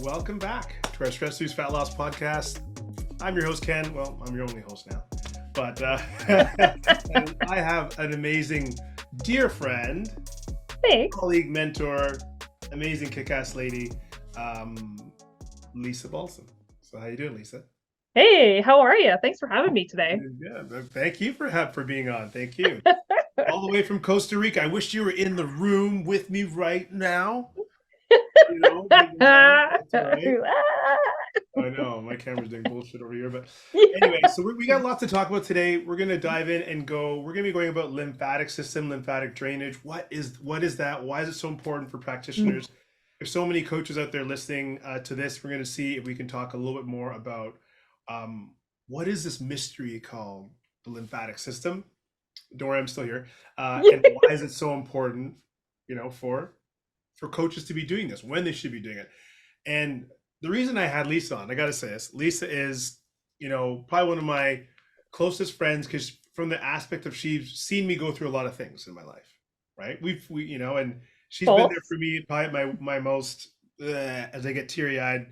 Welcome back to our Stress Reduce Fat Loss podcast. I'm your host, Ken. Well, I'm your only host now. But and I have an amazing dear friend, Thanks. colleague, mentor, amazing kick-ass lady, Lisa Balsdon. So how you doing, Lisa? Hey, how are you? Thanks for having me today. Yeah, thank you for being on. Thank you. All the way from Costa Rica. I wish you were in the room with me right now. You know, that's all right. I know my camera's doing bullshit over here, but anyway, so we got lots to talk about today. We're going to dive in and we're going to be going about lymphatic system, lymphatic drainage. What is that? Why is it so important for practitioners? There's so many coaches out there listening to this. We're going to see if we can talk a little bit more about what is this mystery called the lymphatic system. Don't worry, I'm still here. And why is it so important, for coaches to be doing this, when they should be doing it. And the reason I had Lisa on, I got to say this, Lisa is, probably one of my closest friends, because from the aspect of she's seen me go through a lot of things in my life, right? We and she's been there for me, probably my most, as I get teary eyed,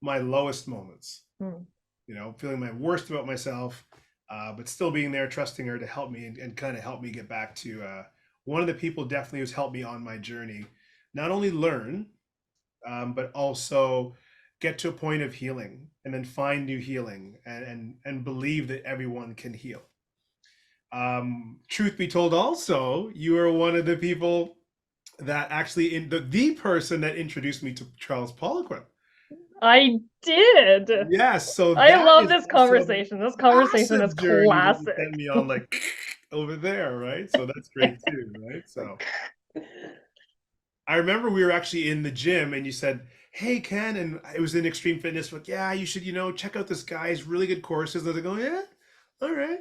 my lowest moments, feeling my worst about myself, but still being there, trusting her to help me and kind of help me get back to one of the people definitely who's helped me on my journey. Not only learn, but also get to a point of healing and then find new healing and believe that everyone can heal. Truth be told, also, you are one of the people that actually, the person that introduced me to Charles Poliquin. I did. Yes. So I love this conversation. This conversation is classic. Send me on like over there, right? So that's great too, right? So I remember we were actually in the gym and you said, hey, Ken, and it was in Extreme Fitness. Like, yeah, you should, check out this guy. He's really good courses. And I was like, oh, yeah, all right,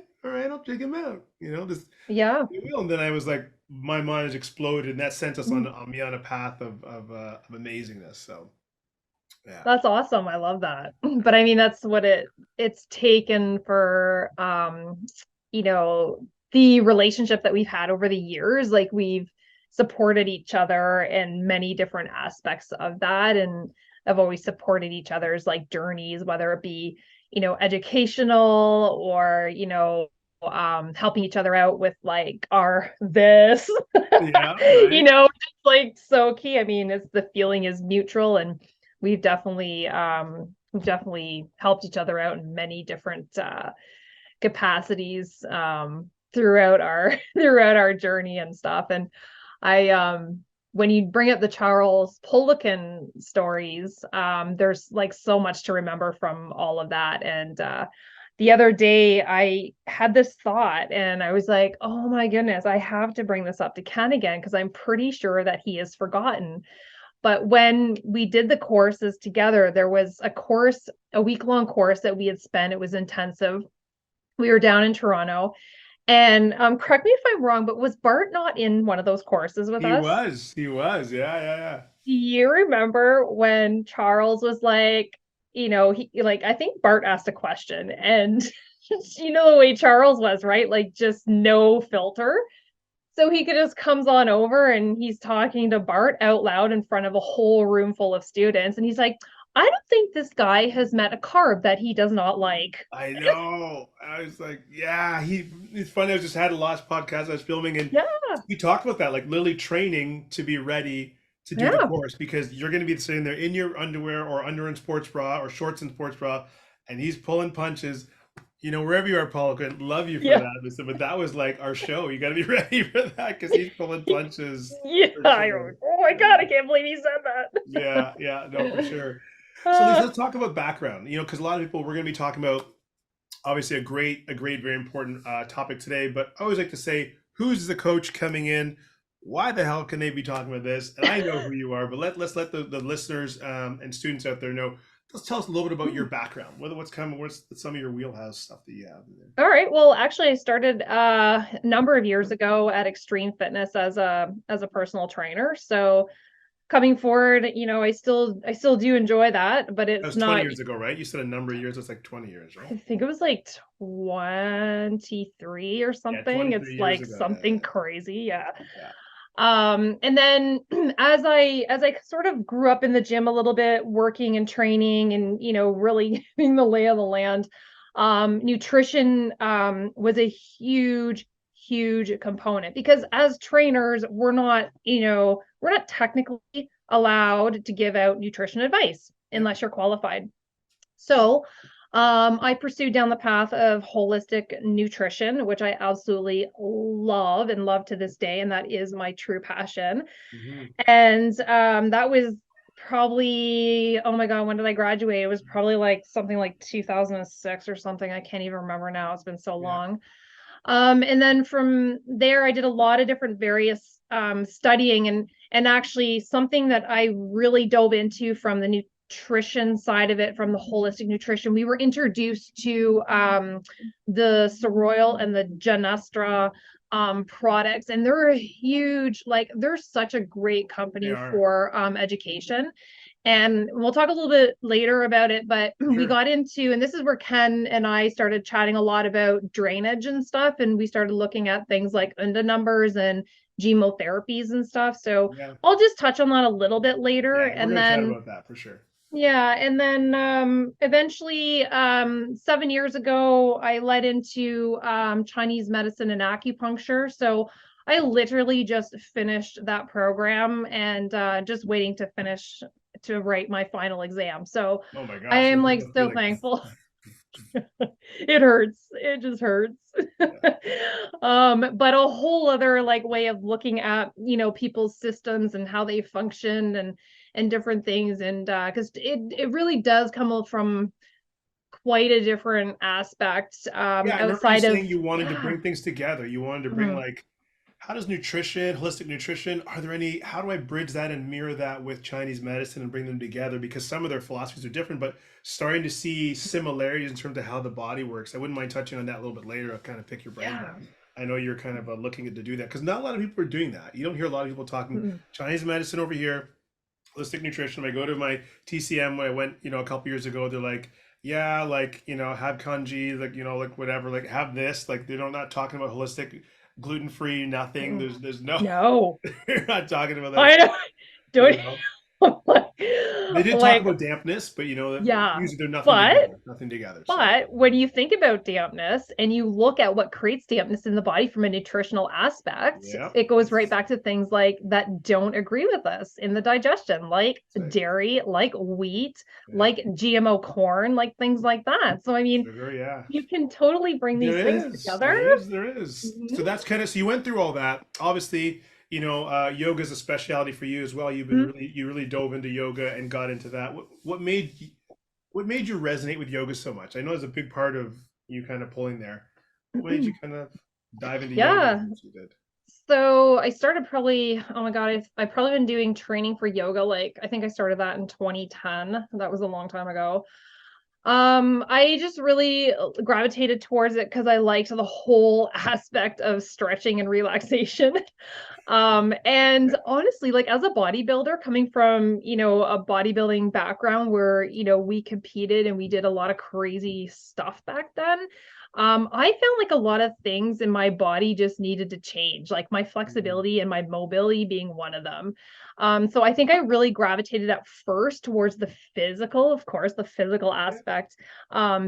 I'll check him out. Yeah. And then I was like, my mind has exploded, and that sent us on me on a path of amazingness. So, yeah. That's awesome. I love that. But I mean, that's what it's taken for, the relationship that we've had over the years. Like we've supported each other in many different aspects of that, and have always supported each other's like journeys, whether it be educational or helping each other out with like this yeah, right. Just like so key. I mean, it's the feeling is mutual, and we've definitely helped each other out in many different capacities throughout our journey and stuff. And I when you bring up the Charles Poliquin stories, there's like so much to remember from all of that. And the other day I had this thought and I was like, oh my goodness, I have to bring this up to Ken again, because I'm pretty sure that he has forgotten. But when we did the courses together, there was a week-long course that we had spent. It was intensive. We were down in Toronto. And correct me if I'm wrong, but was Bart not in one of those courses with us? He was. Yeah. Do you remember when Charles was like, I think Bart asked a question, and the way Charles was, right? Like just no filter. So he just comes on over and he's talking to Bart out loud in front of a whole room full of students. And he's like, I don't think this guy has met a carb that he does not like. I know. I was like, yeah, it's funny. I just had a last podcast I was filming, and we talked about that, like literally training to be ready to do the course, because you're going to be sitting there in your underwear or under in sports bra or shorts and sports bra, and he's pulling punches. Wherever you are, Paul, I love you for that. But that was like our show. You got to be ready for that, because he's pulling punches. Yeah. Sure. Oh my God, I can't believe he said that. Yeah, no, for sure. So let's talk about background, because a lot of people, we're going to be talking about, obviously, a great, very important topic today. But I always like to say, who's the coach coming in? Why the hell can they be talking about this? And I know who you are, but let's let the listeners and students out there know. Let's tell us a little bit about your background. What's some of your wheelhouse stuff that you have in there? All right. Well, actually, I started a number of years ago at Extreme Fitness as a personal trainer. So coming forward, I still do enjoy that, but it's not 20 years ago, right? You said a number of years. It's like 20 years, right? I think it was like 23 or something. It's like something crazy. Yeah. And then as I sort of grew up in the gym a little bit, working and training and, really getting the lay of the land, nutrition was a huge, huge component because as trainers, we're not technically allowed to give out nutrition advice Yeah. unless you're qualified. So I pursued down the path of holistic nutrition, which I absolutely love and love to this day. And that is my true passion. Hmm. And that was probably, oh my God, when did I graduate? It was probably like something like 2006 or something. I can't even remember now. It's been so Yeah. long. And then from there, I did a lot of different various studying and actually something that I really dove into from the nutrition side of it, from the holistic nutrition. We were introduced to the Soroil and the Genestra products, and they're a huge, like they're such a great They company are. for education. And we'll talk a little bit later about it, but we Sure. got into, and this is where Ken and I started chatting a lot about drainage and stuff. And we started looking at things like UNDA numbers and chemotherapies and stuff. So Yeah. I'll just touch on that a little bit later. Yeah. We're And going to chat then, about that for sure. yeah, and then eventually, 7 years ago, I led into Chinese medicine and acupuncture. So I literally just finished that program and just waiting to finish to write my final exam. So Oh my I gosh. am It like must be so like, thankful. It hurts. It just hurts. yeah. But a whole other like way of looking at, people's systems and how they function and different things. And because it really does come from quite a different aspect Yeah. I remember you outside of, saying you wanted to yeah. bring things together. You wanted to bring Mhm. like, how does nutrition, holistic nutrition, are there any, how do I bridge that and mirror that with Chinese medicine and bring them together? Because some of their philosophies are different, but starting to see similarities in terms of how the body works. I wouldn't mind touching on that a little bit later. I'll kind of pick your brain, but Yeah. I know you're kind of looking to do that because not a lot of people are doing that. You don't hear a lot of people talking Mhm. Chinese medicine over here, holistic nutrition. When I go to my TCM when I went, a couple years ago, they're like, yeah, like, have kanji, like, like whatever, like have this, like they're not talking about holistic, gluten free, nothing. Mhm. There's no, No, they're not talking about that I stuff, know. you Don't know. like, They did talk like, about dampness, but yeah, usually they're nothing but together, nothing together. So But when you think about dampness and you look at what creates dampness in the body from a nutritional aspect, yeah, it goes right that's back to things like that don't agree with us in the digestion, like right. dairy, like wheat, Yeah, like GMO corn, like things like that. So, I mean, sugar, yeah. you can totally bring these things There is, together. there is, there is. Mhm. So that's kind of, so you went through all that. Obviously, yoga is a specialty for you as well. You really dove into yoga and got into that. What made you resonate with yoga so much? I know it's a big part of you kind of pulling there. What made you kind of dive into yoga as Yeah. much as you did? So I started probably, oh my God, I've probably been doing training for yoga. Like, I think I started that in 2010. That was a long time ago. I just really gravitated towards it because I liked the whole aspect of stretching and relaxation. And Yeah, honestly, like as a bodybuilder coming from, a bodybuilding background where, we competed and we did a lot of crazy stuff back then. I found like a lot of things in my body just needed to change, like my mhm, flexibility and my mobility being one of them. So I think I really gravitated at first towards the physical, of course, the physical yeah, aspect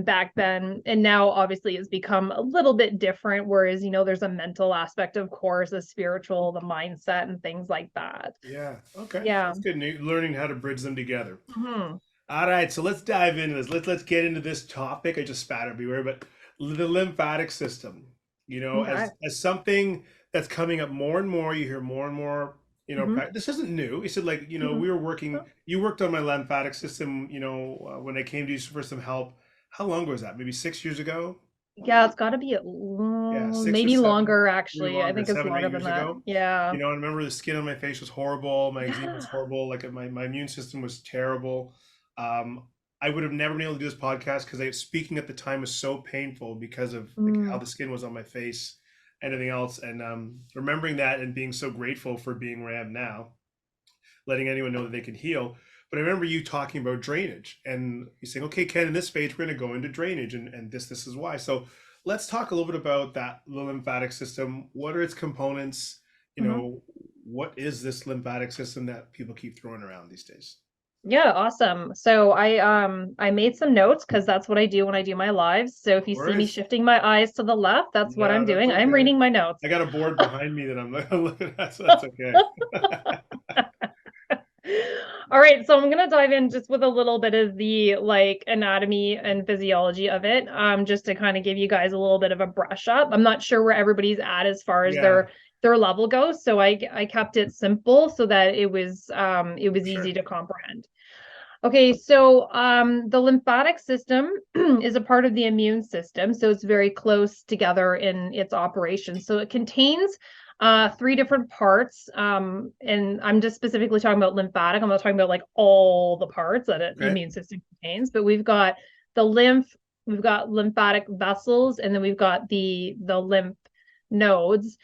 back then. And now obviously it's become a little bit different, whereas, there's a mental aspect, of course, the spiritual, the mindset, and things like that. yeah. Okay, Yeah. that's good. Learning how to bridge them together. Mhm. All right, so let's dive into this. Let's get into this topic. I just spat everywhere, but the lymphatic system. Okay. As something that's coming up more and more. You hear more and more. Mhm. This isn't new. You said like Mhm. we were working. You worked on my lymphatic system. When I came to you for some help. How long was that? Maybe 6 years ago. Yeah, it's got to be Yeah, six or maybe seven, longer, maybe actually. I longer, think it's seven, eight longer than years that. ago. Yeah. I remember the skin on my face was horrible. My eczema was Yeah. horrible. Like my immune system was terrible. Um, I would have never been able to do this podcast because speaking at the time was so painful because of like how Mm. the skin was on my face and everything else. And remembering that and being so grateful for being where I am now, letting anyone know that they can heal. But I remember you talking about drainage and you saying, okay, Ken, in this phase, we're going to go into drainage and this is why. So let's talk a little bit about that, the lymphatic system. What are its components? You Mhm. know, what is this lymphatic system that people keep throwing around these days? Yeah, awesome. So I made some notes because that's what I do when I do my lives. So if No you see me worries. shifting my eyes to the left, that's what Yeah, I'm that's doing. I'm okay. reading my notes. I got a board behind me that I'm looking at, so that's okay. All right, so I'm gonna dive in just with a little bit of the like anatomy and physiology of it, just to kind of give you guys a little bit of a brush up. I'm not sure where everybody's at as far as Yeah, their level goes, so I kept it simple so that it was for easy sure. to comprehend. Okay, so the lymphatic system is a part of the immune system, so it's very close together in its operation. So it contains three different parts, and I'm just specifically talking about lymphatic. I'm not talking about like all the parts that the Okay. immune system contains, but we've got the lymph, we've got lymphatic vessels, and then we've got the lymph nodes,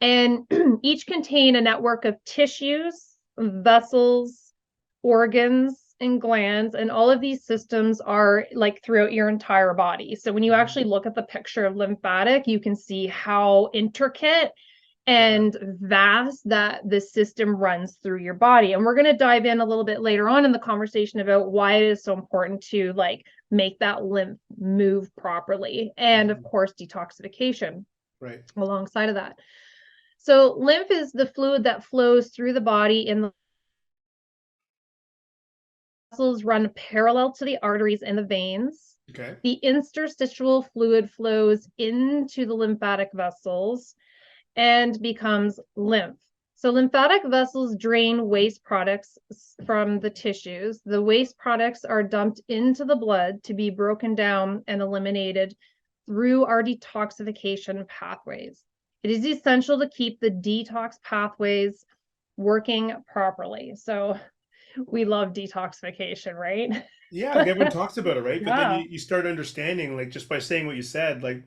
and each contain a network of tissues, vessels, organs, and glands, and all of these systems are like throughout your entire body. So when you Mhm. actually look at the picture of lymphatic, you can see how intricate Yeah. and vast that the system runs through your body. And we're going to dive in a little bit later on in the conversation about why it is so important to like make that lymph move properly, and of Mhm. course detoxification Right. alongside of that. So lymph is the fluid that flows through the body in the vessels run parallel to the arteries and the veins. Okay. The interstitial fluid flows into the lymphatic vessels and becomes lymph. So lymphatic vessels drain waste products from the tissues. The waste products are dumped into the blood to be broken down and eliminated through our detoxification pathways. It is essential to keep the detox pathways working properly. So we love detoxification, right? Yeah, everyone talks about it, right? But then Yeah. you start understanding, like just by saying what you said, like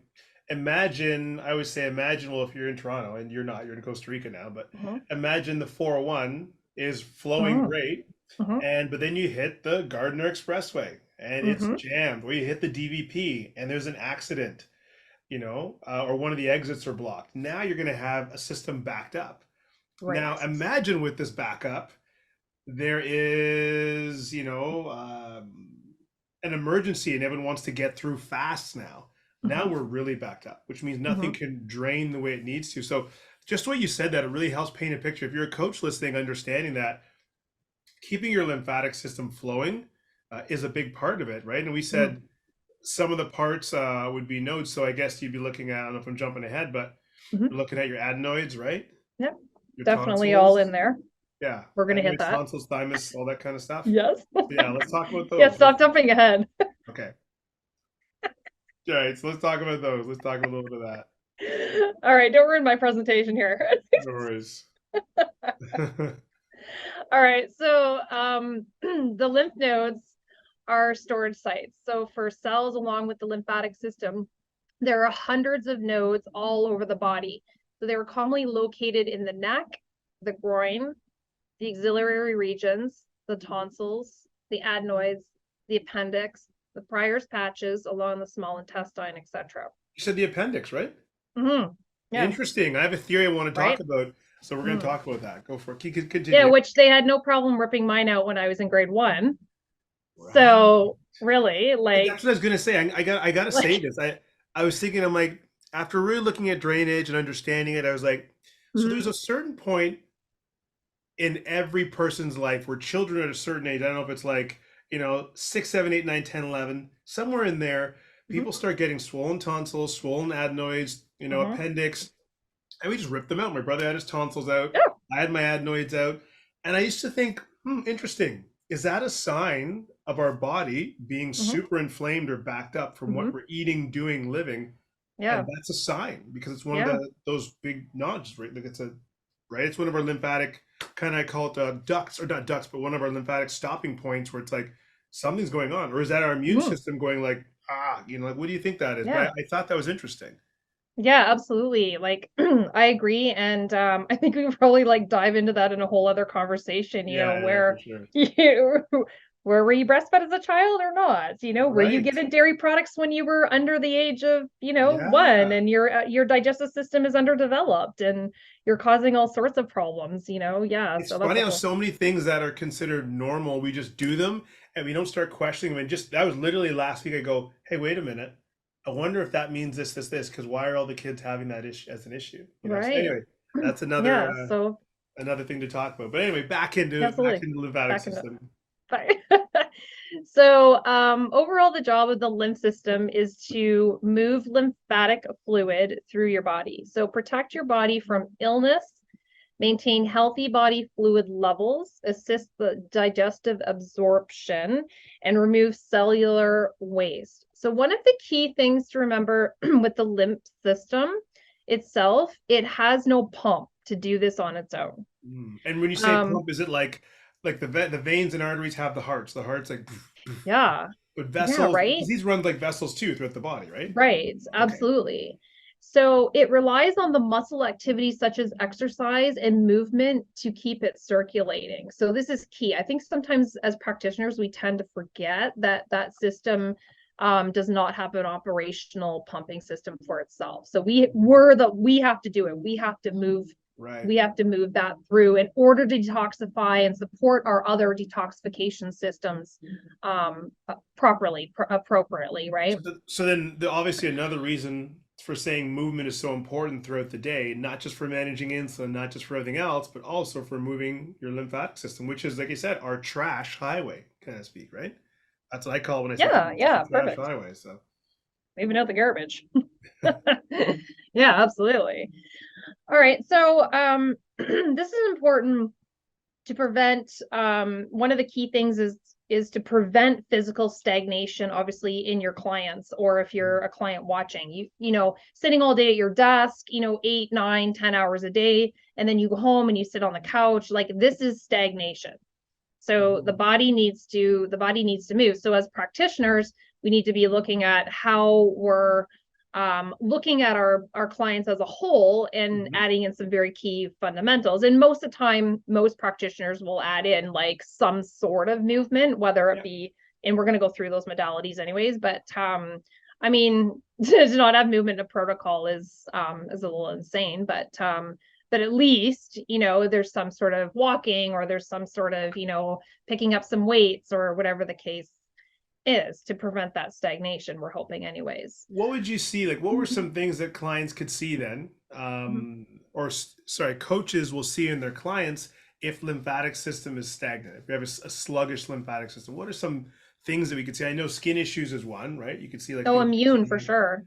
imagine, I always say imagine, well, if you're in Toronto and you're not, you're in Costa Rica now, but Mhm. imagine the 401 is flowing Mhm. great, Mhm. and but then you hit the Gardner Expressway and it's Mhm. jammed, or you hit the DVP and there's an accident, or one of the exits are blocked. Now you're going to have a system backed up. Right. Now imagine with this backup, there is, an emergency and everyone wants to get through fast now. Now Mhm. we're really backed up, which means nothing Mhm. can drain the way it needs to. So just what you said, that it really helps paint a picture. If you're a coach listening, understanding that keeping your lymphatic system flowing is a big part of it, right? And we Mhm. said some of the parts would be nodes. So I guess you'd be looking at, I don't know if I'm jumping ahead, but Mhm. you're looking at your adenoids, right? Yep. Your Definitely all tonsils. in there. Yeah. We're gonna hit Adenoids, that. tonsils, thymus, all that kind of stuff. Yes. So yeah, let's talk about Yeah, those. stop jumping ahead. Okay. All right, so let's talk about those. Let's talk about a little bit of that. All right, don't ruin my presentation here. No worries. All right, so the lymph nodes are storage sites. So for cells along with the lymphatic system, there are hundreds of nodes all over the body. So they were commonly located in the neck, the groin, the axillary regions, the tonsils, the adenoids, the appendix, the Breyer's patches along the small intestine, etc. You said the appendix, right? Mm-hmm. Yeah, Interesting. I have a theory I want to talk right. about, so we're going to Mm. talk about that. Go for it. Yeah, Continue. which they had no problem ripping mine out when I was in grade one. Right. So really, That's what I was going to say. I got to say like, this. I was thinking, I'm like, after really looking at drainage and understanding it, I was like, so mhm, there's a certain point in every person's life where children at a certain age, I don't know if it's like, 6, 7, 8, 9, 10, 11, somewhere in there, mhm, people start getting swollen tonsils, swollen adenoids, mhm. appendix, and we just ripped them out. My brother had his tonsils out, Yeah. I had my adenoids out. And I used to think, interesting. Is that a sign of our body being Mhm, super inflamed or backed up from what mhm. we're eating, doing, living? And Yeah. that's a sign because it's one of Yeah. those big nodes, right? Like it's one of our lymphatic, kind of, I call it ducts, or not ducts, but one of our lymphatic stopping points where it's like something's going on. Or is that our immune Mhm. system going like, like, what do you think that is? But Yeah. I thought that was interesting. Yeah, absolutely. Like I agree. And I think we could probably like dive into that in a whole other conversation, Yeah, yeah, for where sure. you were you breastfed as a child or not? Were you Right. given dairy products when you were under the age of, one, Yeah. and your digestive system is underdeveloped and you're causing all sorts of problems, Yeah, It's so that's funny a how whole. so many things that are considered normal, we just do them and we don't start questioning them. And just that was literally last week. I go, hey, wait a minute. I wonder if that means this, because why are all the kids having that issue as an issue? So Right. anyway, that's Yeah, so another thing to talk about. But anyway, back absolutely. into lymphatic Back into system. Sorry. So, overall, the job of the lymph system is to move lymphatic fluid through your body. So, protect your body from illness, maintain healthy body fluid levels, assist the digestive absorption, and remove cellular waste. So, one of the key things to remember with the lymph system itself, it has no pump to do this on its own. And when you say Um, pump, is it like the veins and arteries have the hearts? The heart's like, yeah, but yeah, vessels, because right. these run like vessels too throughout the body, right? Right, Okay. absolutely. So it relies on the muscle activity such as exercise and movement to keep it circulating. So this is key. I think sometimes as practitioners, we tend to forget that that system does not have an operational pumping system for itself. So we have to do it. Right. We have to move that through in order to detoxify and support our other detoxification systems appropriately, right? So then, obviously, another reason for saying movement is so important throughout the day, not just for managing insulin, not just for everything else, but also for moving your lymphatic system, which is, like I said, our trash highway, kind of speak, right? That's what I call it when I say Yeah, it's just a yeah, trash perfect. highway. So, Moving out the garbage. Yeah, absolutely. All right. So this is important to prevent one of the key things is to prevent physical stagnation, obviously, in your clients, or if you're a client watching. Sitting all day at your desk, 8, 9, 10 hours a day, and then you go home and you sit on the couch. Like, this is stagnation. So the body needs to move. So as practitioners, we need to be looking at how we're looking at our clients as a whole and mhm. adding in some very key fundamentals. And most of the time, most practitioners will add in like some sort of movement, whether it Yeah. be, and we're going to go through those modalities anyways, but I mean, to not have movement in a protocol is a little insane, but at least, there's some sort of walking, or there's some sort of, picking up some weights or whatever the case is to prevent that stagnation, we're hoping anyways. What would you see? Like, what were some things that clients could see then? Sorry, coaches will see in their clients if lymphatic system is stagnant. If we have a sluggish lymphatic system, what are some things that we could see? I know skin issues is one, right? You could see like So things like immune for skin. sure.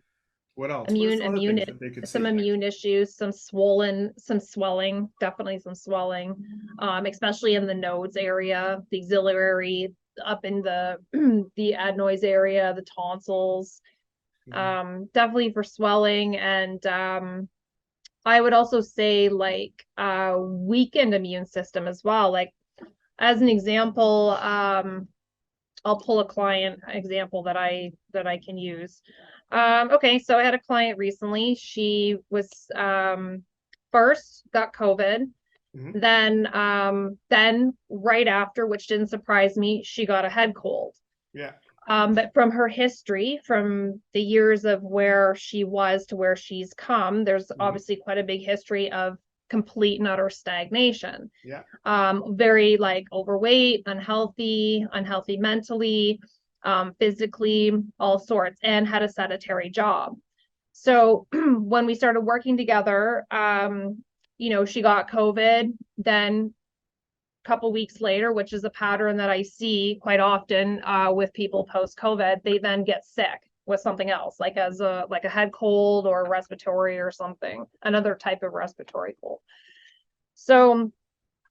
What else? What are Immune, some other immune, things that they could some see? immune issues, some swelling, definitely some swelling, especially in the nodes area, the axillary, up in the the adenoids area, the tonsils, Mhm. definitely for swelling. And I would also say like weakened immune system as well. Like, as an example, I'll pull a client example that I can use. Okay, so I had a client recently. She was first got COVID. Mhm. Then right after, which didn't surprise me, she got a head cold. Yeah. But from her history, from the years of where she was to where she's come, there's Mhm. obviously quite a big history of complete and utter stagnation. Yeah. Very like overweight, unhealthy mentally, physically, all sorts, and had a sedentary job. So when we started working together, she got COVID, then couple weeks later, which is a pattern that I see quite often with people post COVID, they then get sick with something else, like a head cold or respiratory or something, another type of respiratory cold. So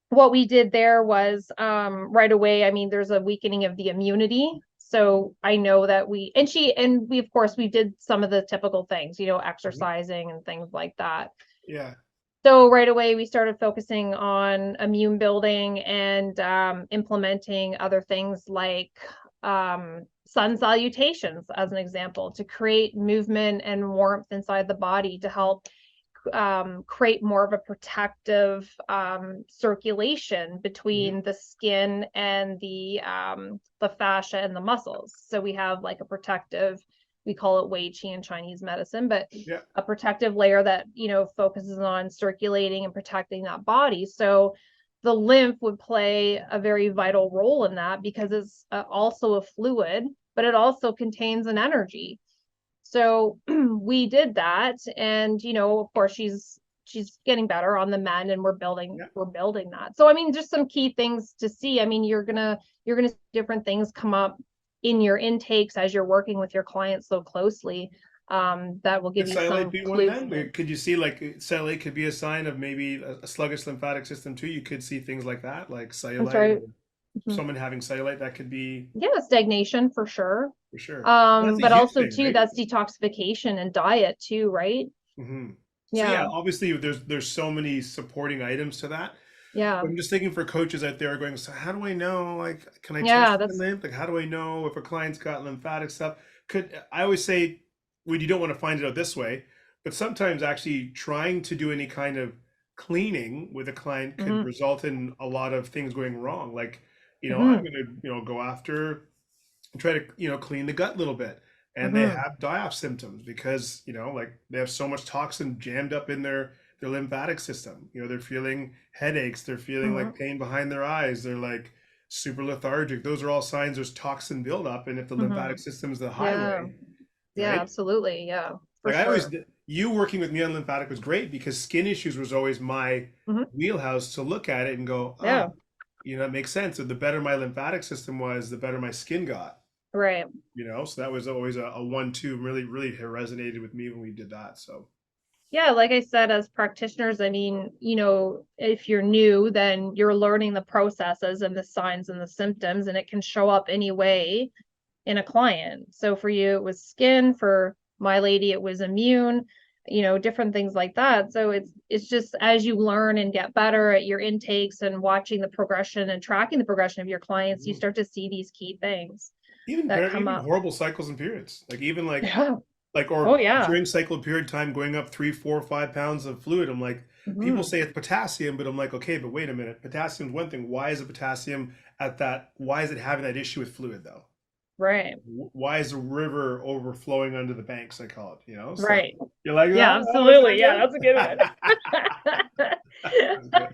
what we did there was right away, I mean, there's a weakening of the immunity. So I know that we of course we did some of the typical things, Mhm. exercising and things like that. Yeah. So right away, we started focusing on immune building and implementing other things like sun salutations, as an example, to create movement and warmth inside the body to help create more of a protective circulation between the skin and the fascia and the muscles. So we have like a protective, we call it Wei Qi in Chinese medicine, but Yeah. a protective layer that, you know, focuses on circulating and protecting that body. So the lymph would play a very vital role in that because it's also a fluid, but it also contains an energy. So we did that, and you know, of course, she's getting better on the mend, and we're building that. So I mean, just some key things to see. I mean, you're gonna see different things come up in your intakes as you're working with your clients so closely. That will give Could you some cellulite be one clues. then? Could you see like cellulite could be a sign of maybe a sluggish lymphatic system too? You could see things like that, like I'm cellulite, sorry. or someone having cellulite, that could be Yeah, stagnation for sure. for sure. That's a But huge also thing, too, right? that's detoxification and diet too, right? Hmm. So yeah, Yeah, obviously there's so many supporting items to that. yeah, But I'm just thinking for coaches out there going, so how do I know? Like, can I test yeah. for the That's lymph? Like, how do I know if a client's got lymphatic stuff? Could I always say, well, you don't want to find it out this way, but sometimes actually trying to do any kind of cleaning with a client could hmm result in a lot of things going wrong. Like, I'm hmm going to, go after try to clean the gut a little bit, and they hmm have die-off symptoms because like they have so much toxin jammed up in their lymphatic system. They're feeling headaches, they're feeling hmm like pain behind their eyes, they're like super lethargic. Those are all signs there's toxin buildup, and if the lymphatic hmm system is the Yeah, highway, yeah, right? absolutely. Yeah, for Like I always sure. you working with me on lymphatic was great because skin issues was always my Hmm wheelhouse to look at it and go, Yeah, oh, it makes sense. So the better my lymphatic system was, the better my skin got. right. So that was always a 1-2, really really resonated with me when we did that. So Yeah, like I said, as practitioners, I mean, you know, if you're new, then you're learning the processes and the signs and the symptoms, and it can show up any way in a client. So for you, it was skin. For my lady, it was immune, you know, different things like that. So it's just as you learn and get better at your intakes and watching the progression and tracking the progression of your clients, you mhm. start to see these key things even that very come even up. horrible cycles and periods, like even Yeah. or Oh yeah. during cycle period time going up 3, 4, 5 pounds of fluid. I'm like, people hmm say it's potassium, but I'm like, okay, but wait a minute, potassium is one thing. Why is it potassium at that? Why is it having that issue with fluid though? Right. Why is the river overflowing under the banks? I call it. So Right. you like Yeah, that? Was absolutely. Yeah, that's a good that one. good?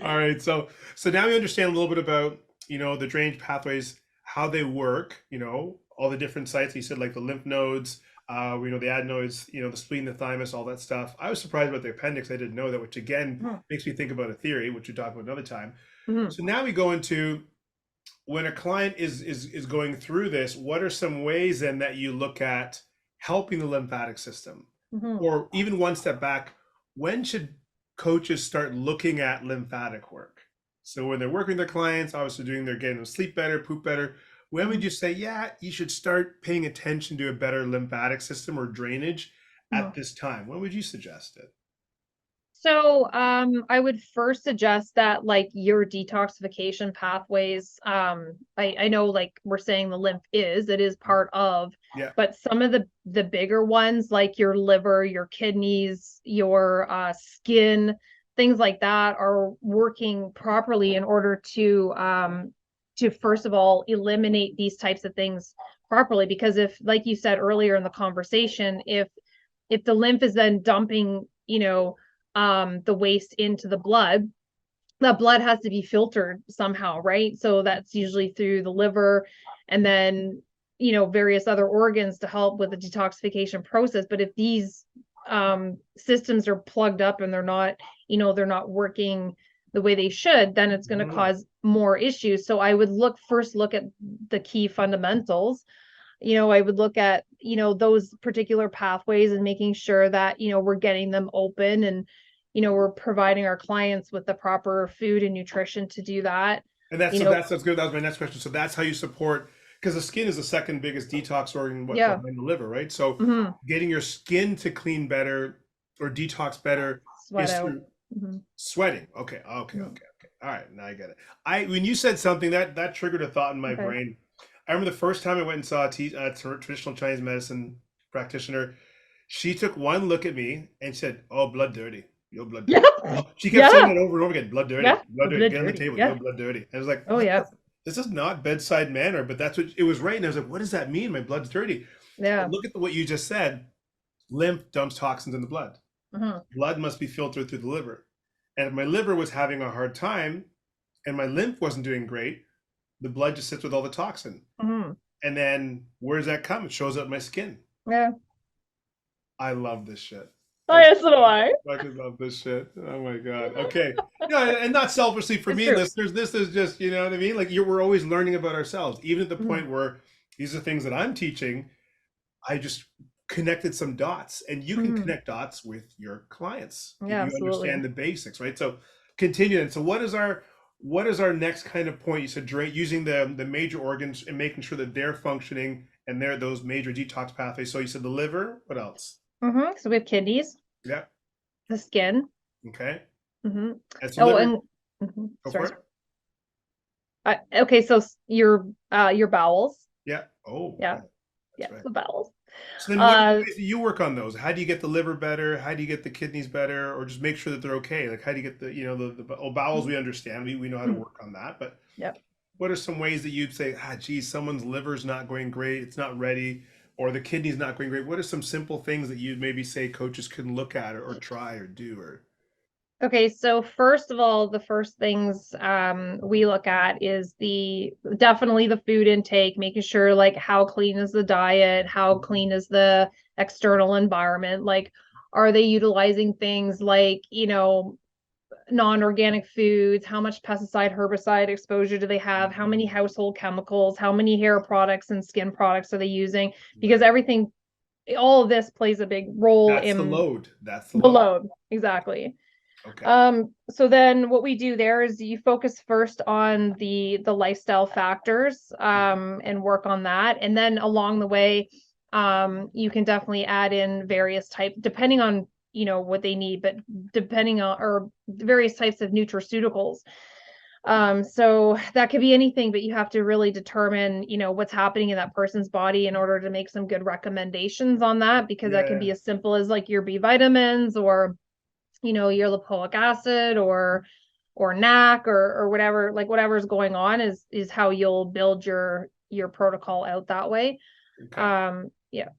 All right, so now we understand a little bit about the drainage pathways, how they work. All the different sites. You said like the lymph nodes, we know the adenoids, the spleen, the thymus, all that stuff. I was surprised about the appendix. I didn't know that, which again makes me think about a theory, which we talk about another time. Mhm. So now we go into when a client is going through this. What are some ways then that you look at helping the lymphatic system, Mhm. or even one step back? When should coaches start looking at lymphatic work? So when they're working with their clients, obviously they're getting them sleep better, poop better. When would Mhm. you say, yeah, you should start paying attention to a better lymphatic system or drainage at Mhm. this time? When would you suggest it? So, I would first suggest that like your detoxification pathways, I know like we're saying the lymph it is part of, Yeah. but some of the bigger ones like your liver, your kidneys, your skin, things like that are working properly in order to first of all eliminate these types of things properly. Because if, like you said earlier in the conversation, if the lymph is then dumping, you know, the waste into the blood, that blood has to be filtered somehow, right? So that's usually through the liver and then, you know, various other organs to help with the detoxification process. But if these systems are plugged up and they're not, you know, they're not working the way they should, then it's going to Mhm. cause more issues. So I would look at the key fundamentals. You know, I would look at, you know, those particular pathways and making sure that, you know, we're getting them open and, you know, we're providing our clients with the proper food and nutrition to do that. And that's You so know, that's good. That was my next question. So that's how you support, because the skin is the second biggest detox organ, what, yeah. behind the liver, right? So hmm getting your skin to clean better or detox better Sweat is out. through hmm sweating. Okay, okay, hmm okay, okay. All right, now I get it. I When you said something that triggered a thought in my Okay. brain. I remember the first time I went and saw a traditional Chinese medicine practitioner. She took one look at me and said, "Oh, blood dirty. Your blood Yeah. dirty." She kept saying Yeah. that over and over again. Blood dirty. Yeah. Blood Oh, dirty. blood Get on the dirty. table. Your Yeah. blood dirty. I was like, Oh "What yeah. the? This is not bedside manner." But that's what it was right. And I was like, "What does that mean? My blood's dirty." But Yeah. look at what you just said. Lymph dumps toxins in the blood. Hmm. Blood must be filtered through the liver. And if my liver was having a hard time and my lymph wasn't doing great, the blood just sits with all the toxin. Hmm. And then where does that come? It shows up in my skin. Yeah. I love this shit. Oh, yes, so do I. Fucking love this shit. Oh my god. Okay. No, and not selfishly for It's me, true. listeners. This is just, you know what I mean? Like we're always learning about ourselves, even at the Mhm. point where these are things that I'm teaching. I just connected some dots, and you can Mhm. connect dots with your clients if Yeah, you absolutely. understand the basics, right? So continue. And so what is our next kind of point? You said drain using the major organs and making sure that they're functioning and they're those major detox pathways. So you said the liver, what else? So we have kidneys, Yeah. the skin. Okay. Hmm. And so Oh, liver, and go for sorry. it. Okay, so your bowels. Yeah. Oh, Yeah, yeah, yeah, that's right. the bowels. So then what are the Uh, ways that you work on those? How do you get the liver better? How do you get the kidneys better? Or just make sure that they're okay? Like how do you get the bowels we understand. We know how to work on that. But Yep. what are some ways that you'd say, geez, someone's liver's not going great, it's not ready, or the kidney's not going great? What are some simple things that you'd maybe say coaches can look at or try or do or Okay, so first of all, the first things we look at is definitely the food intake, making sure like how clean is the diet, how clean is the external environment, like are they utilizing things like, non-organic foods, how much pesticide, herbicide exposure do they have, how many household chemicals, how many hair products and skin products are they using? Because right? all of this plays a big role That's the in load. That's the the load. load. Exactly. Okay. So then what we do there is you focus first on the lifestyle factors, and work on that. And then along the way, you can definitely add in various type, depending on, what they need, but depending on, or various types of nutraceuticals. So that could be anything, but you have to really determine, what's happening in that person's body in order to make some good recommendations on that, because that can Yeah. be as simple as like your B vitamins or your lipoic acid or NAC or whatever, like whatever's going on is how you'll build your protocol out that way. Okay. Yeah.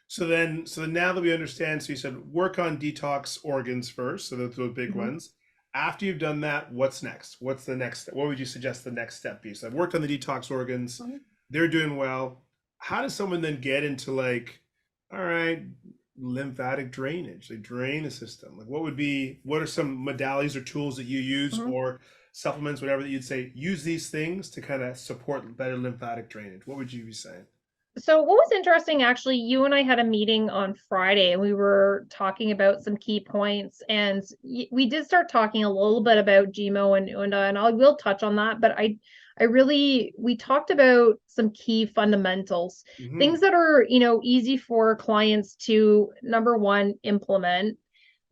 So then now that we understand, so you said work on detox organs first, so those big Mhm. ones. After you've done that, what's next? What's the next step? What would you suggest the next step be? So I've worked on the detox organs, Mhm. they're doing well. How does someone then get into like, all right, lymphatic drainage? They drain the system. Like what are some modalities or tools that you use Mhm. or supplements, whatever that you'd say, use these things to kind of support better lymphatic drainage? What would you be saying? So what was interesting, actually, you and I had a meeting on Friday and we were talking about some key points, and we did start talking a little bit about GMO and UNDA, and I will touch on that, but we talked about some key fundamentals, Hmm. things that are, easy for clients to, number one, implement.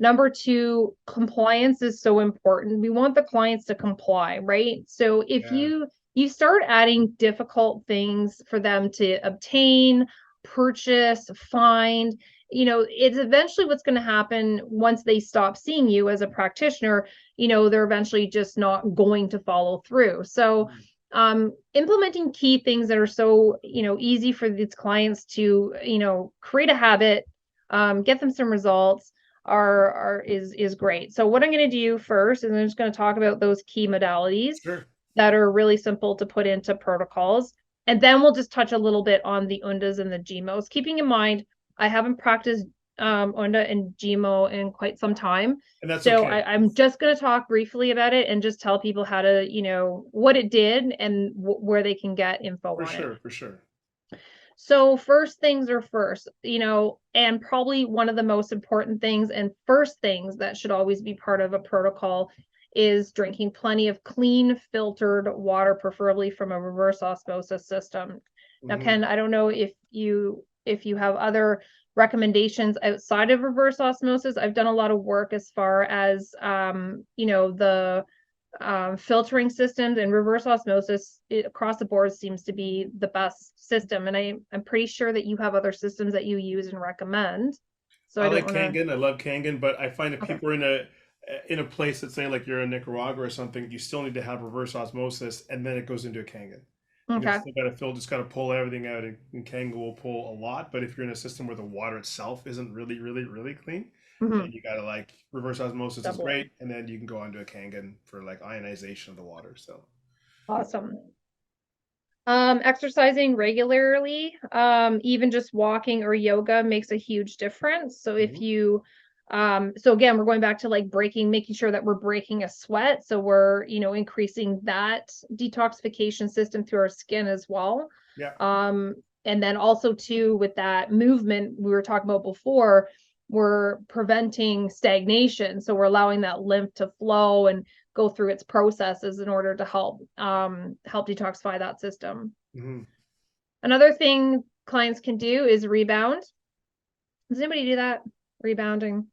Number two, compliance is so important. We want the clients to comply, right? So if Yeah. you start adding difficult things for them to obtain, purchase, find, it's eventually what's going to happen once they stop seeing you as a practitioner, they're eventually just not going to follow through. So implementing key things that are so, easy for these clients to, create a habit, get them some results is great. So what I'm going to do first is I'm just going to talk about those key modalities Sure. that are really simple to put into protocols. And then we'll just touch a little bit on the UNDAs and the GMOs, keeping in mind I haven't practiced UNDA and GMO in quite some time. And that's So okay. I'm just going to talk briefly about it and just tell people how to, what it did and where they can get info For on it. sure, for sure. So first things are first, and probably one of the most important things and first things that should always be part of a protocol is drinking plenty of clean filtered water, preferably from a reverse osmosis system. Now, Hmm. Ken, I don't know if you have other recommendations outside of reverse osmosis. I've done a lot of work as far as the filtering systems, and reverse osmosis across the board seems to be the best system. And I'm pretty sure that you have other systems that you use and recommend. So I I don't like want to. Kangen. I love Kangen, but I find if Okay. people are in a place that say like you're in Nicaragua or something, you still need to have reverse osmosis, and then it goes into a Kangen. Because Okay. you got to fill, just got to pull everything out, and Kangen will pull a lot. But if you're in a system where the water itself isn't really, really, really clean, then Hmm. you got to like reverse osmosis is Double it. great, and then you can go onto a Kangen for like ionization of the water. So Awesome. Exercising regularly, even just walking or yoga makes a huge difference. So if mhm. you, so again, we're going back to like making sure that we're breaking a sweat. So we're, increasing that detoxification system through our skin as well. Yeah. Um, and then also too, with that movement we were talking about before, we're preventing stagnation. So we're allowing that lymph to flow and go through its processes in order to help detoxify that system. hmm Another thing clients can do is rebound. Does anybody do that? Rebounding.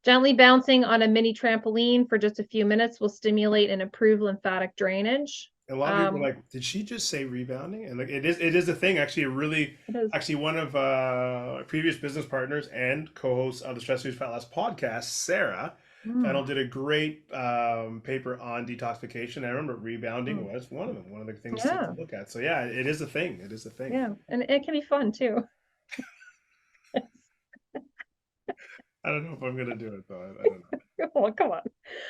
Gently bouncing on a mini trampoline for just a few minutes will stimulate and improve lymphatic drainage. A lot of people are like, did she just say rebounding? And like it is a thing. Actually, It is. actually one of previous business partners and co-host of the Stress News Fat Loss podcast, Sarah Mm, Fennel, did a great paper on detoxification. I remember rebounding mm. was one of them, one of the things to Yeah, look at. So yeah, it is a thing. It is a thing. yeah, and it can be fun too. I don't know if I'm gonna do it though. I don't Oh, come on.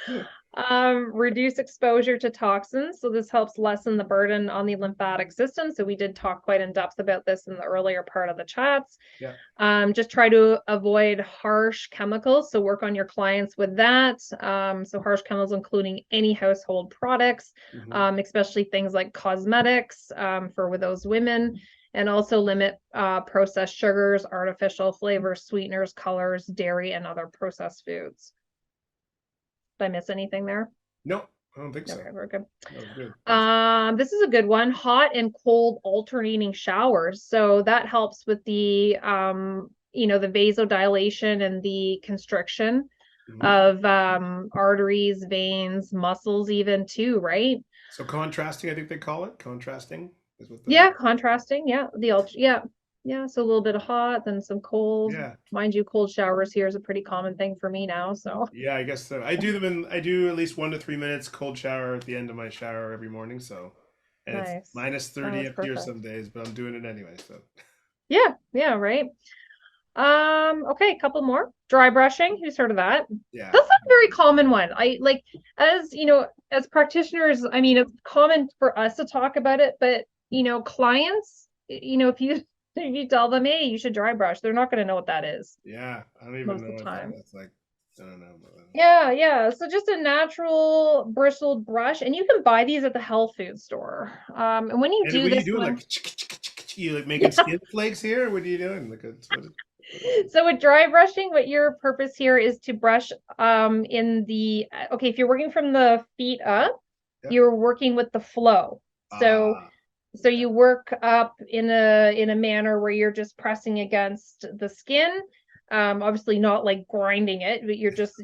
know. Reduce exposure to toxins. So this helps lessen the burden on the lymphatic system. So we did talk quite in depth about this in the earlier part of the chats. Yeah. Just try to avoid harsh chemicals. So work on your clients with that. So harsh chemicals, including any household products, hmm especially things like cosmetics for with those women. And also limit processed sugars, artificial flavors, sweeteners, colors, dairy, and other processed foods. Did I miss anything there? No, I don't think so. Okay, we're good. That was good. That's This is a good one. Hot and cold alternating showers. So that helps with the the vasodilation and the constriction mhm. of arteries, veins, muscles even too, right? So contrasting, I think they call it. Contrasting is what the Yeah, contrasting. Yeah, yeah. Yeah, so a little bit of hot, then some cold. yeah. Mind you, cold showers here is a pretty common thing for me now, so Yeah, I guess so. I do at least 1 to 3 minutes cold shower at the end of my shower every morning. So, and it's nice. minus Oh, 30 that's up here perfect. some days, but I'm doing it anyway. So, Yeah, yeah, right. Okay, a couple more. Dry brushing. Who's heard of that? yeah. That's not a very common one. I like as as practitioners, I mean, it's common for us to talk about it, but clients, if you if you tell them, hey, you should dry brush, they're not going to know what that is Yeah, I don't even most know of the if time. that's like, I don't know. Yeah, yeah. So just a natural bristled brush, and you can buy these at the health food store. And when you And do what are you this doing? one, Like, you like making skin flakes here? What are you doing? Like, what is so with dry brushing, what your purpose here is to brush in the okay, if you're working from the feet up, yeah. you're working with the flow. So Ah, you work up in a manner where you're just pressing against the skin. Obviously not like grinding it, but you're just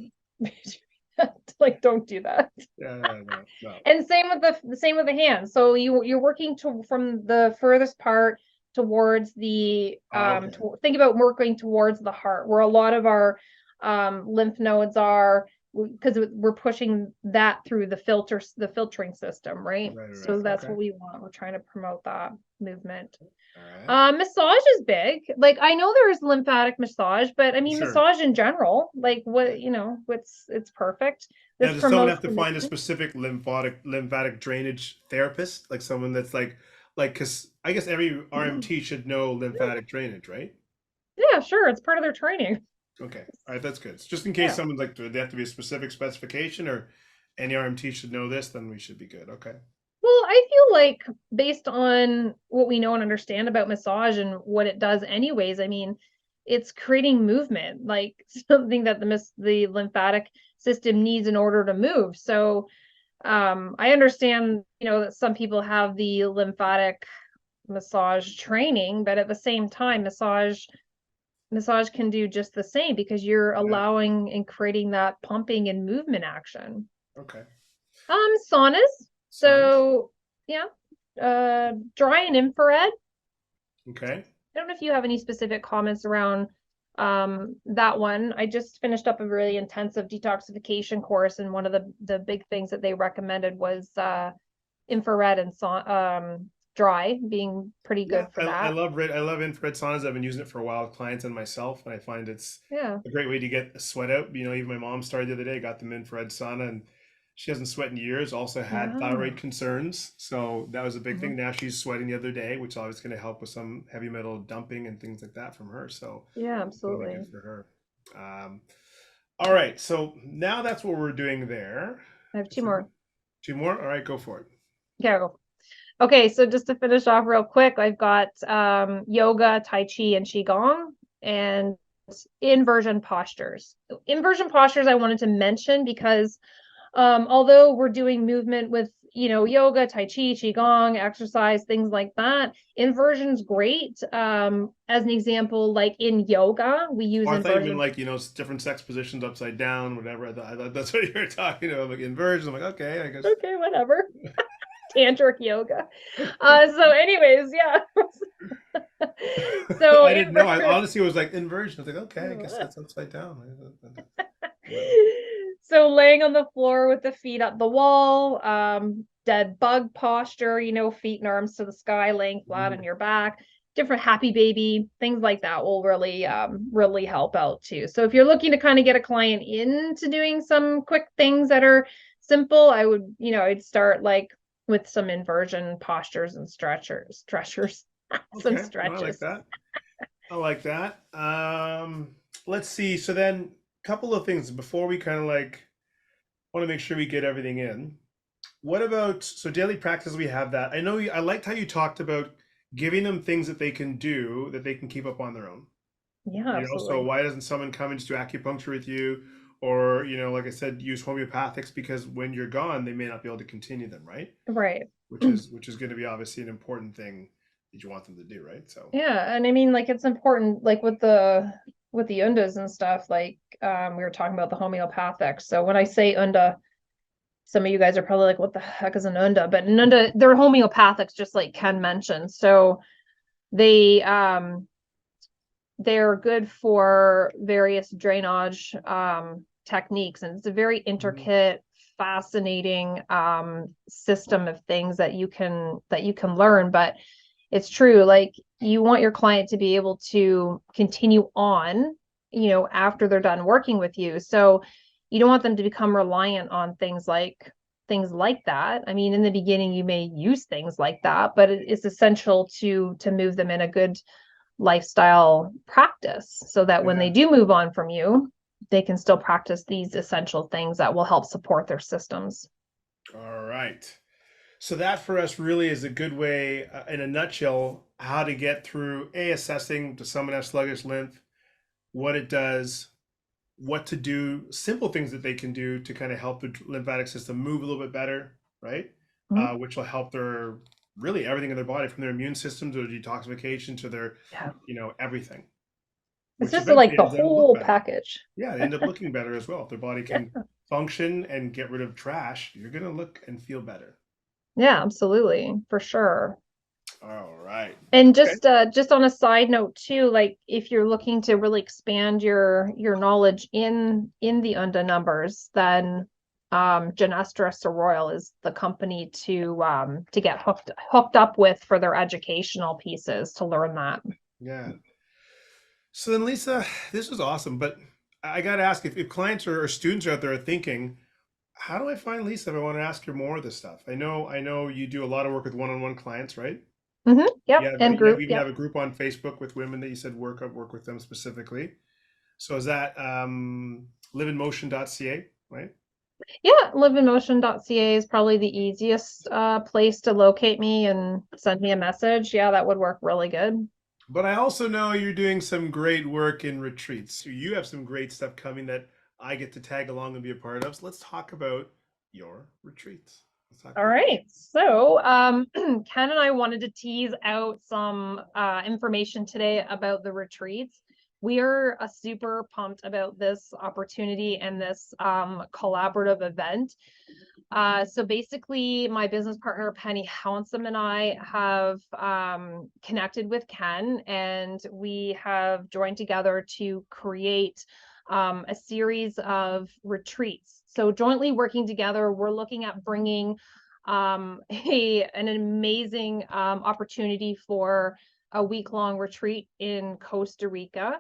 like don't do that. yeah, no, no. And same with the same with the hands. So you're working to from the furthest part towards the Okay, think about working towards the heart, where a lot of our lymph nodes are, because we're pushing that through the filtering system, right? right. So that's Okay, what we want. We're trying to promote that movement. all right. Massage is big. Like I know there's lymphatic massage, but I mean Sure. massage in general, like Yeah. what, it's perfect. Now, This does someone promotes have to find a conditioning. specific lymphatic drainage therapist, like someone that's like because I guess every RMT should know lymphatic drainage, right? Yeah, sure. It's part of their training. Okay, all right, that's good. So just in case Yeah. someone's like, do they have to be a specific specification, or any RMT should know this, then we should be good. Okay. Well, I feel like based on what we know and understand about massage and what it does anyways, I mean, it's creating movement, like something that the lymphatic system needs in order to move. So, I understand, that some people have the lymphatic massage training, but at the same time, massage can do just the same because you're Yeah. allowing and creating that pumping and movement action. Okay. Saunas. Saunas. So yeah, dry and infrared. Okay. I don't know if you have any specific comments around That one, I just finished up a really intensive detoxification course, and one of the big things that they recommended was infrared and dry being pretty good for I that. love infrared saunas. I've been using it for a while with clients and myself, and I find it's Yeah. a great way to get a sweat out. You know, even my mom started the other day, got them infrared sauna, and she hasn't sweat in years. Also had Yeah. thyroid concerns, so that was a big Mhm. thing. Now she's sweating the other day, which is always going to help with some heavy metal dumping and things like that from her. So Yeah, totally absolutely. good for her. All right, so now that's what we're doing there. I have I two think more. two more. All right, go for it. Yeah. Okay, so just to finish off real quick, I've got yoga, tai chi, and qigong, and inversion postures. Inversion postures I wanted to mention because although we're doing movement with, yoga, tai chi, qigong, exercise, things like that, inversion's great. As an example, like in yoga, we use Or I thought you meant inversion. like, different sex positions upside down, whatever. I thought that's what you were talking about, like inversion. I'm like, okay, I guess. Okay, whatever. Tantric yoga. So anyways, yeah. So I didn't know. I honestly was like inversion. I was like, okay, I guess that's upside down. Whatever. So laying on the floor with the feet up the wall, dead bug posture, feet and arms to the sky, laying flat on Mhm. your back, different happy baby, things like that will really help out too. So if you're looking to kind of get a client into doing some quick things that are simple, I'd start like with some inversion postures and stretchers, some Okay, no, I like stretches. that. I like that. Let's see. So then, a couple of things before we kind of like want to make sure we get everything in. What about so daily practice? We have that. I know I liked how you talked about giving them things that they can do that they can keep up on their own. Yeah, So absolutely. why doesn't someone come and just do acupuncture with you, or like I said, use homeopathics because when you're gone, they may not be able to continue them, right? Right. Which is going to be obviously an important thing that you want them to do, right? So Yeah, and I mean, like, it's important, like with the undas and stuff, like we were talking about the homeopathic. So when I say unda, some of you guys are probably like, what the heck is an unda? But an unda, they're homeopathics, just like Ken mentioned. So they they're good for various drainage techniques, and it's a very mhm. intricate, fascinating system of things that you can learn. But it's true, like, you want your client to be able to continue on, after they're done working with you. So you don't want them to become reliant on things like that. I mean, in the beginning you may use things like that, but it's essential to move them in a good lifestyle practice so that when they Yeah. do move on from you, they can still practice these essential things that will help support their systems. All right. So that for us really is a good way, in a nutshell, how to get through assessing does someone have sluggish lymph, what it does, what to do, simple things that they can do to kind of help the lymphatic system move a little bit better, right? Mhm. Which will help their really everything in their body, from their immune system to their detoxification to their, Yeah. everything, It's which just like eventually the ends them look whole better. package. Yeah, they end up looking better as well. If their body Yeah. can function and get rid of trash, you're gonna look and feel better. Yeah, absolutely, for sure. All right. And Okay. just on a side note too, like if you're looking to really expand your knowledge in the UNDA numbers, then Genestra Royal is the company to get hooked up with for their educational pieces to learn that. Yeah. So then, Lisa, this was awesome, but I got to ask if clients or students out there are thinking, how do I find Lisa if I want to ask her more of this stuff? I know you do a lot of work with one-on-one clients, right? Yep, and You group, even have yep. a group on Facebook with women that you said work with them specifically. So is that liveinmotion.ca, right? Yeah, liveinmotion.ca is probably the easiest place to locate me and send me a message. Yeah, that would work really good. But I also know you're doing some great work in retreats. So you have some great stuff coming that I get to tag along and be a part of. So let's talk about your retreats. Let's talk All about right. So, Ken and I wanted to tease out some information today about the retreats. We are super pumped about this opportunity and this collaborative event. So basically, my business partner, Penny Hounsome, and I have connected with Ken, and we have joined together to create a series of retreats. So jointly working together, we're looking at bringing an amazing opportunity for a week-long retreat in Costa Rica.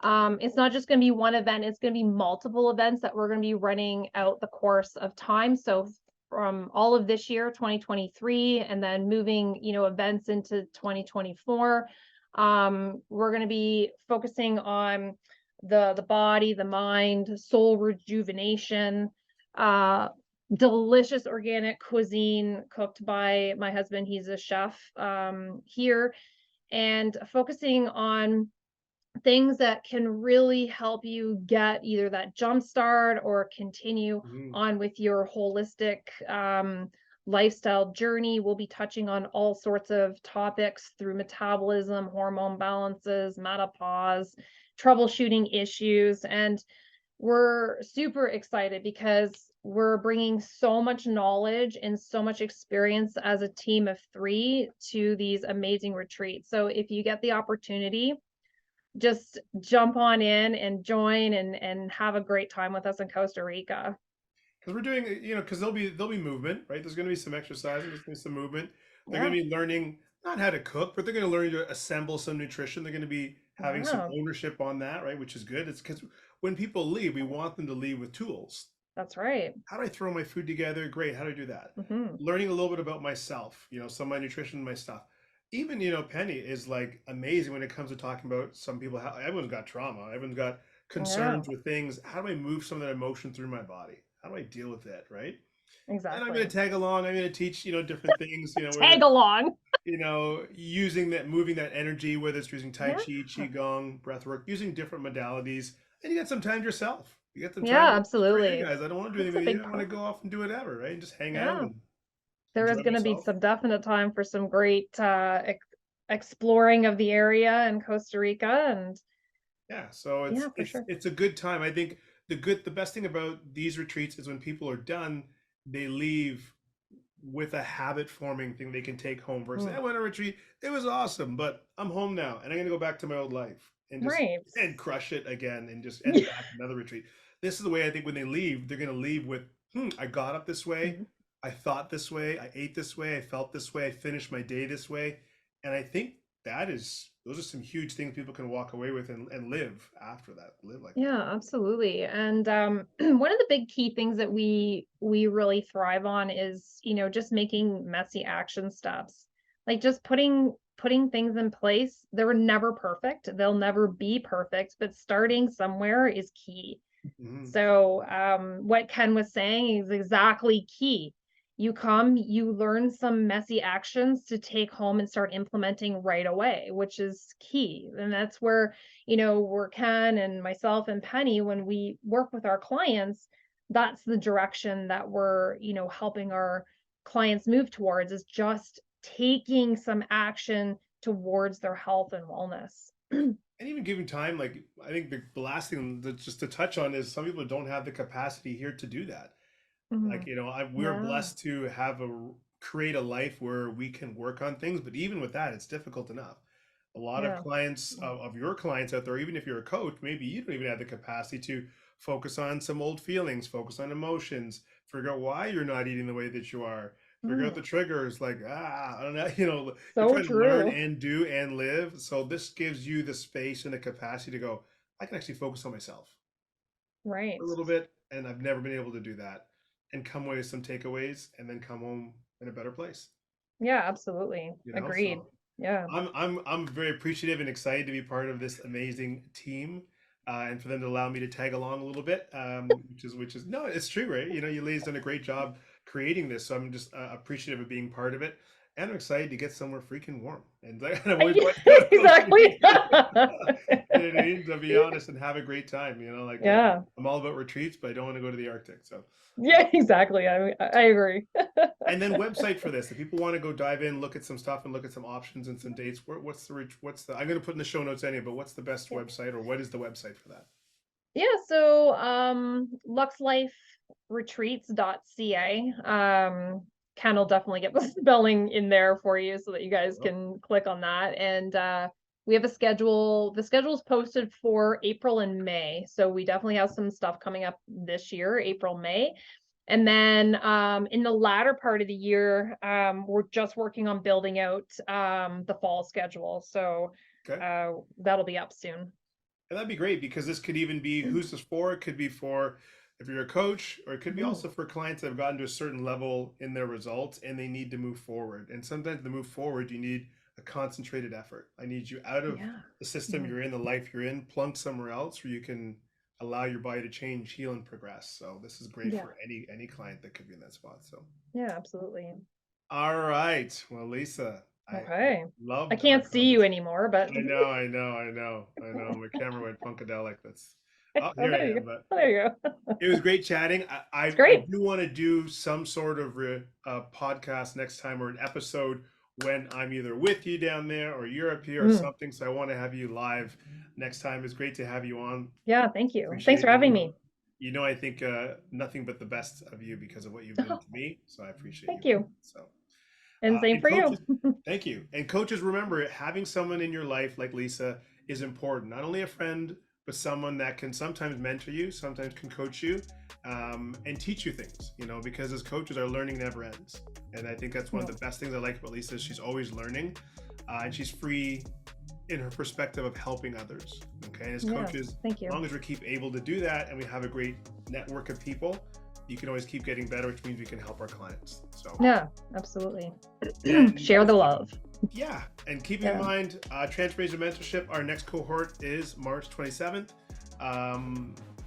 It's not just going to be one event, it's going to be multiple events that we're going to be running out the course of time. So from all of this year, 2023, and then moving, events into 2024, we're going to be focusing on the body, the mind, soul rejuvenation, delicious organic cuisine cooked by my husband. He's a chef here, and focusing on things that can really help you get either that jump start or continue on with your holistic lifestyle journey. We'll be touching on all sorts of topics through metabolism, hormone balances, menopause, troubleshooting issues. And we're super excited because we're bringing so much knowledge and so much experience as a team of 3 to these amazing retreats. So if you get the opportunity, just jump on in and join and have a great time with us in Costa Rica. Because we're doing, because there'll be movement, right? There's going to be some exercising, there's going to be some movement. They're Yeah. going to be learning not how to cook, but they're going to learn to assemble some nutrition. They're going to be having some Yeah, ownership on that, right? Which is good. It's because when people leave, we want them to leave with tools. that's right. How do I throw my food together? Great. How do I do that? Hmm. Learning a little bit about myself, some of my nutrition, my stuff. Even, Penny is like amazing when it comes to talking about some people, how everyone's got trauma, everyone's got Yeah, concerns with things. How do I move some of that emotion through my body? How do I deal with it, right? And I'm going exactly. to tag along. I'm going to teach, different things, Tag along. using that, moving that energy, whether it's using Tai Yeah. Chi, Qigong, breath work, using different modalities. And you get some time to yourself. You get some time Yeah, for you absolutely. guys. I don't want to do That's anything a with you. big I want to part. go off and do whatever, right? And just hang out Yeah. and There is enjoy going to be myself. some definite time for some great exploring of the area in Costa Rica. And Yeah, so it's yeah, for it's sure. it's a good time. I think the best thing about these retreats is when people are done, they leave with a habit forming thing they can take home versus I Mm. went on a retreat, it was awesome, but I'm home now and I'm gonna go back to my old life and just Right. and crush it again and just end back another retreat. This is the way I think when they leave, they're gonna leave with, I got up this way, Mhm. I thought this way, I ate this way, I felt this way, I finished my day this way. And I think those are some huge things people can walk away with and live after that, live like that. Yeah, absolutely. And one of the big key things that we really thrive on is, just making messy action steps. Like just putting things in place. They're never perfect. They'll never be perfect, but starting somewhere is key. Mhm. So what Ken was saying is exactly key. You come, you learn some messy actions to take home and start implementing right away, which is key. And that's where, where Ken and myself and Penny, when we work with our clients, that's the direction that we're, helping our clients move towards, is just taking some action towards their health and wellness. And even giving time, like I think the last thing that just to touch on is some people don't have the capacity here to do that. Like, Mhm. we're Yeah, blessed to create a life where we can work on things, but even with that, it's difficult enough. A lot of yeah. clients Mm. of your clients out there, even if you're a coach, maybe you don't even have the capacity to focus on some old feelings, focus on emotions, figure out why you're not eating the way that you are, figure out Mm. the triggers, like, I don't know, you're So trying to learn true. and do and live. So this gives you the space and the capacity to go, I can actually focus on myself a Right. little bit, and I've never been able to do that and come away with some takeaways and then come home in a better place. Yeah, absolutely. Agreed. So Yeah. I'm very appreciative and excited to be part of this amazing team, and for them to allow me to tag along a little bit, which is no, it's true, right? You ladies done a great job creating this, so I'm just appreciative of being part of it, and I'm excited to get somewhere freaking warm. And I've always Yeah, wanted to go to Costa exactly. Rica. You know what I mean? To be honest, and have a great time. Like Yeah. I'm all about retreats, but I don't want to go to the Arctic. So Yeah, exactly. I agree. and then website for this. If people want to go dive in, look at some stuff, and look at some options and some dates, what's the? I'm going to put in the show notes anyway. But what's the best Yeah. website, or what is the website for that? Yeah, so Lux Life retreats.ca. Ken will definitely get the spelling in there for you so that you guys can click on that. And we have a schedule. The schedule is posted for April and May. So we definitely have some stuff coming up this year, April, May. And then in the latter part of the year, we're just working on building out the fall schedule. So that'll be up soon. And that'd be great, because this could even be who's this for. It could be for if you're a coach, or it could be also for clients that have gotten to a certain level in their results and they need to move forward. And sometimes to move forward, you need a concentrated effort. I need you out of the system you're in, the life you're in, plunked somewhere else where you can allow your body to change, heal, and progress. So this is great for any client that could be in that spot. So yeah, absolutely. All right. Well, Lisa, okay. I can't see you anymore, but I know. My camera went funkadelic. That's here I am. But there you go. It was great chatting. I do want to do some sort of podcast next time, or an episode when I'm either with you down there or you're up here or something. So I want to have you live next time. It's great to have you on. Yeah, thank you. Thanks for having me. You know, I think nothing but the best of you because of what you've done to me. So I appreciate Thank you. So, and same for coaches, you. Thank you. And coaches, remember, having someone in your life like Lisa is important. Not only a friend, but someone that can sometimes mentor you, sometimes can coach you, and teach you things, you know, because as coaches, our learning never ends. And I think that's one of the best things I like about Lisa is she's always learning, and she's free in her perspective of helping others. Okay. And as coaches, thank you. As long as we keep able to do that and we have a great network of people, you can always keep getting better, which means we can help our clients. So yeah, absolutely. Share the love. Yeah, and keep in mind, Transformation Mentorship, our next cohort is March 27th.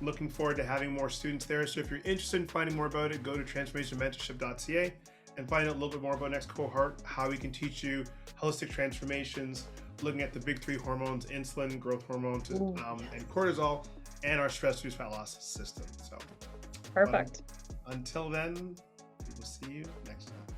Looking forward to having more students there. So if you're interested in finding more about it, go to transformationmentorship.ca and find out a little bit more about next cohort, how we can teach you holistic transformations, looking at the big three hormones: insulin, growth hormone, and cortisol, and our stress-reduced fat loss system. So perfect. Until then, we will see you next time.